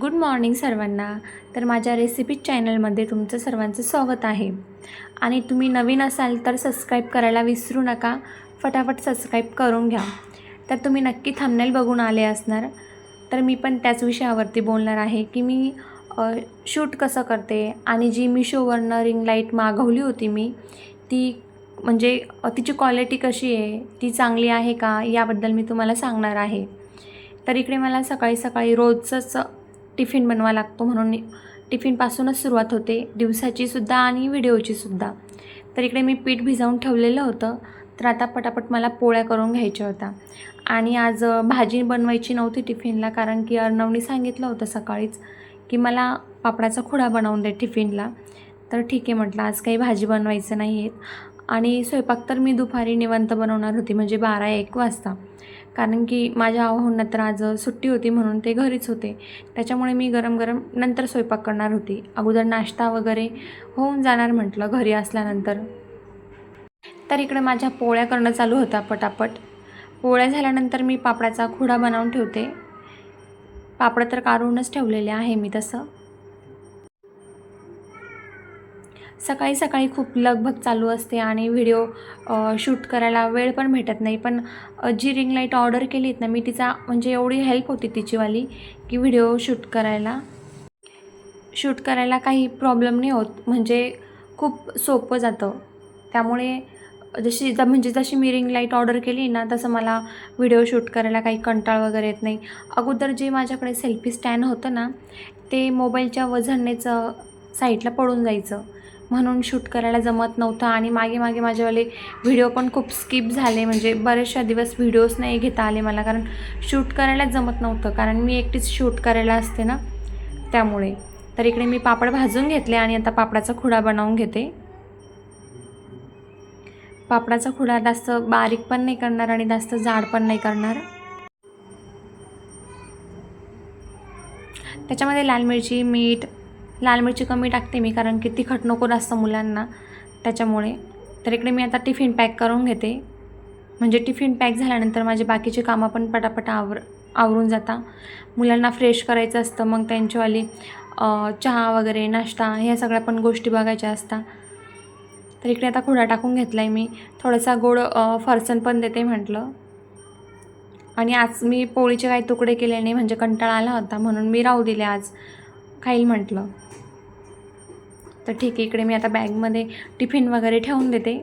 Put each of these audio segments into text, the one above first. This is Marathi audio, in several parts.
गुड मॉर्निंग सर्वांना. तर माझ्या रेसिपी चॅनलमध्ये तुमचं सर्वांचं स्वागत आहे. आणि तुम्ही नवीन असाल तर सबस्क्राईब करायला विसरू नका. फटाफट सबस्क्राईब करून घ्या. तर तुम्ही नक्की थंबनेल बघून आले असणार. तर मी पण त्याच विषयावरती बोलणार आहे की मी शूट कसं करते आणि जी मिशोवरनं रिंग लाईट मागवली होती मी, ती म्हणजे तिची क्वालिटी कशी आहे, ती चांगली आहे का, याबद्दल मी तुम्हाला सांगणार आहे. तर इकडे मला सकाळी सकाळी रोजचंच टिफिन बनवावा लागतो, म्हणून टिफिनपासूनच सुरुवात होते, दिवसाचीसुद्धा आणि व्हिडिओचीसुद्धा. तर इकडे मी पीठ भिजवून ठेवलेलं होतं. तर आता पटापट मला पोळ्या करून घ्यायच्या होत्या. आणि आज भाजी बनवायची नव्हती टिफिनला, कारण की अर्णवनी सांगितलं होतं सकाळीच की मला पापडाचा खुडा बनवून दे टिफिनला. तर ठीक आहे म्हटलं, आज काही भाजी बनवायचं नाही आहेत. आणि स्वयंपाक तर मी दुपारी निवांत बनवणार होती, म्हणजे 12-1 वाजता, कारण की माझ्या भावांना तर आज सुट्टी होती म्हणून ते घरीच होते. त्याच्यामुळे मी गरम गरम नंतर स्वयंपाक करणार होती. अगोदर नाश्ता वगैरे होऊन जाणार म्हटलं घरी असल्यानंतर. तर इकडे माझ्या पोळ्या करणं चालू होता पटापट. पोळ्या झाल्यानंतर मी पापडाचा खुडा बनवून ठेवते. पापड तर काढूनच ठेवलेले आहे मी तसं. सकाळी सकाळी खूप लगबग चालू असते आणि व्हिडिओ शूट करायला वेळ पण भेटत नाही. पण जी रिंग लाईट ऑर्डर केली ना मी, तिचा म्हणजे एवढी हेल्प होती तिचीवाली की व्हिडिओ शूट करायला काही प्रॉब्लेम नाही होत, म्हणजे खूप सोपं जातं. त्यामुळे जशी मी रिंग लाईट ऑर्डर केली ना, तसं मला व्हिडिओ शूट करायला काही कंटाळ वगैरे येत नाही. अगोदर जे माझ्याकडे सेल्फी स्टँड होतं ना, ते मोबाईलच्या वजनेच साईडला पडून जायचं, म्हणून शूट करायला जमत नव्हतं. आणि मागे मागे माझेवाले व्हिडिओ पण खूप स्किप झाले, म्हणजे बरेचशा दिवस व्हिडिओज नाही घेता आले मला, कारण शूट करायलाच जमत नव्हतं, कारण मी एकटीच शूट करायला असते ना, त्यामुळे. तर इकडे मी पापड भाजून घेतले आणि आता पापडाचा खुडा बनवून घेते. पापडाचा खुडा जास्त बारीक पण नाही करणार आणि जास्त जाड पण नाही करणार. त्याच्यामध्ये लाल मिरची, मीठ, लाल मिरची कमी टाकते मी, कारण की तिखट नको जास्त मुलांना, त्याच्यामुळे. तर इकडे मी आता टिफिन पॅक करून घेते, म्हणजे टिफिन पॅक झाल्यानंतर माझे बाकीचे कामं पण पटापट आवरून जाता. मुलांना फ्रेश करायचं असतं, मग त्यांच्यावाली चहा वगैरे, नाश्ता, ह्या सगळ्या पण गोष्टी बघायच्या असतात. तर इकडे आता खुडा टाकून घेतला आहे मी. थोडासा गोड फरसाण पण देते म्हटलं. आणि आज मी पोळीचे काही तुकडे केले नाही, म्हणजे कंटाळा आला होता, म्हणून मी राहू दिले, आज खाईल म्हटलं. तर ठीक आहे, इकडे मी आता बॅगमध्ये टिफिन वगैरे ठेवून देते.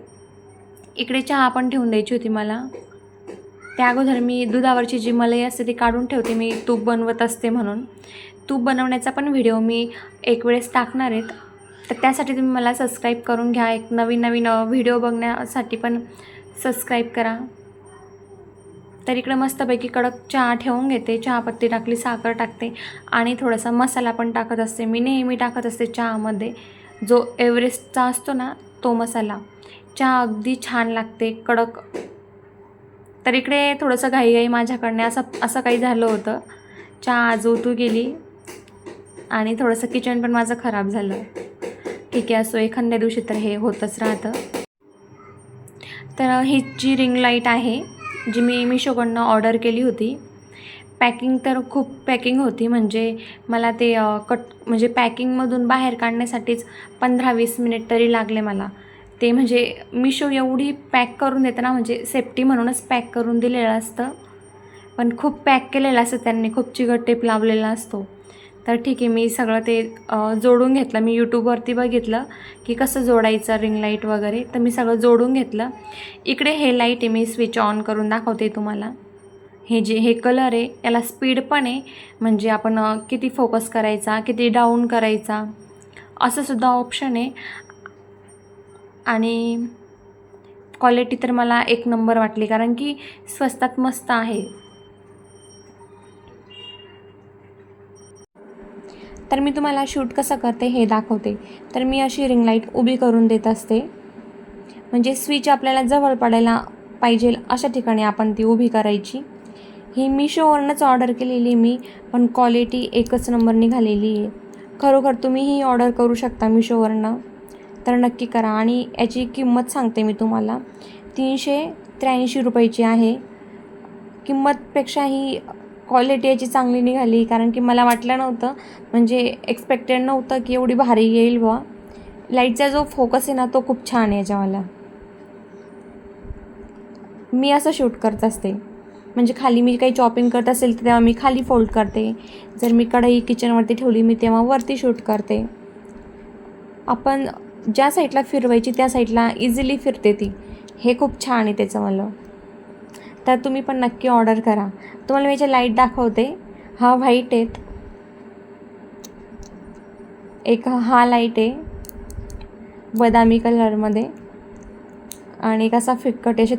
इकडे चहा पण ठेवून द्यायची होती मला. त्या अगोदर मी दुधावरची जी मलाई असते ती काढून ठेवते, मी तूप बनवत असते म्हणून. तूप बनवण्याचा पण व्हिडिओ मी एक वेळेस टाकणार आहेत. तर त्यासाठी तुम्ही मला सबस्क्राईब करून घ्या. एक नवीन नवीन व्हिडिओ बघण्यासाठी पण सबस्क्राईब करा. तर इकडे मस्तपैकी कडक चहा ठेवून घेते. चहापत्ती टाकली, साखर टाकते आणि थोडासा मसाला पण टाकत असते. मी नेहमी टाकत असते चहामध्ये जो एव्हरेस्टचा असतो ना, तो मसाला. चहा अगदी छान लागते, कडक. तर इकडे थोडंसं घाईघाई माझ्याकडनं असं काही झालं होतं. चहा आज ओतू गेली आणि थोडंसं किचन पण माझं खराब झालं. ठीक आहे, असो, एखाद्या दिवशी तर हे होतच राहतं. तर ही जी रिंग लाईट आहे, जी मी मिशोकडनं ऑर्डर केली होती, पॅकिंग तर खूप पॅकिंग होती, म्हणजे मला ते म्हणजे पॅकिंगमधून बाहेर काढण्यासाठीच 15-20 मिनिट तरी लागले मला. ते म्हणजे मिशो एवढी पॅक करून देतं ना, म्हणजे सेफ्टी म्हणूनच पॅक करून दिलेलं असतं, पण खूप पॅक केलेलं असतं त्यांनी, खूप चिकट टेप लावलेला असतो. तर ठीक आहे, मी सगळं ते जोडून घेतलं. मी यूट्यूबवरती बघितलं की कसं जोडायचं रिंग लाईट वगैरे, तर मी सगळं जोडून घेतलं. इकडे हे लाईट आहे, मी स्विच ऑन करून दाखवते तुम्हाला. हे कलर आहे, याला स्पीड पण आहे, म्हणजे आपण किती फोकस करायचा, किती डाऊन करायचा, असं सुद्धा ऑप्शन आहे. आणि क्वालिटी तर मला एक नंबर वाटली, कारण की स्वस्तात मस्त आहे. तर मी तुम्हाला शूट कसं करते हे दाखवते. तर मी अशी रिंग लाईट उभी करून देत असते, म्हणजे स्विच आपल्याला जवळ पडायला पाहिजे अशा ठिकाणी आपण ती उभी करायची. ही मिशोवरूनच ऑर्डर केलेली मी, पण क्वालिटी एकच नंबर निघालेली आहे. खरोखर तुम्हीही ऑर्डर करू शकता मिशोवरनं, तर नक्की करा. आणि याची किंमत सांगते मी तुम्हाला, 383 रुपयाची आहे. किंमतपेक्षा ही क्वालिटी याची चांगली निघाली, कारण की मला वाटलं नव्हतं, म्हणजे एक्सपेक्टेड नव्हतं की एवढी भारी येईल बुवा. लाईटचा जो फोकस आहे ना तो खूप छान आहे याच्यावाला. मी असं शूट करत असते, म्हणजे खाली मी काही चॉपिंग करत असेल तर तेव्हा मी खाली फोल्ड करते. जर मी कढई किचनवरती ठेवली मी तेव्हा वरती शूट करते. आपण ज्या साईडला फिरवायची त्या साईडला इझिली फिरते ती. हे खूप छान आहे त्याचंवालं. तर तुम्ही पण नक्की ऑर्डर करा. तुम्हाला मी याच्या लाईट दाखवते. हा व्हाईट आहेत, एक हा लाईट आहे बदामी कलरमध्ये, आणि एक असा फिक्कट असे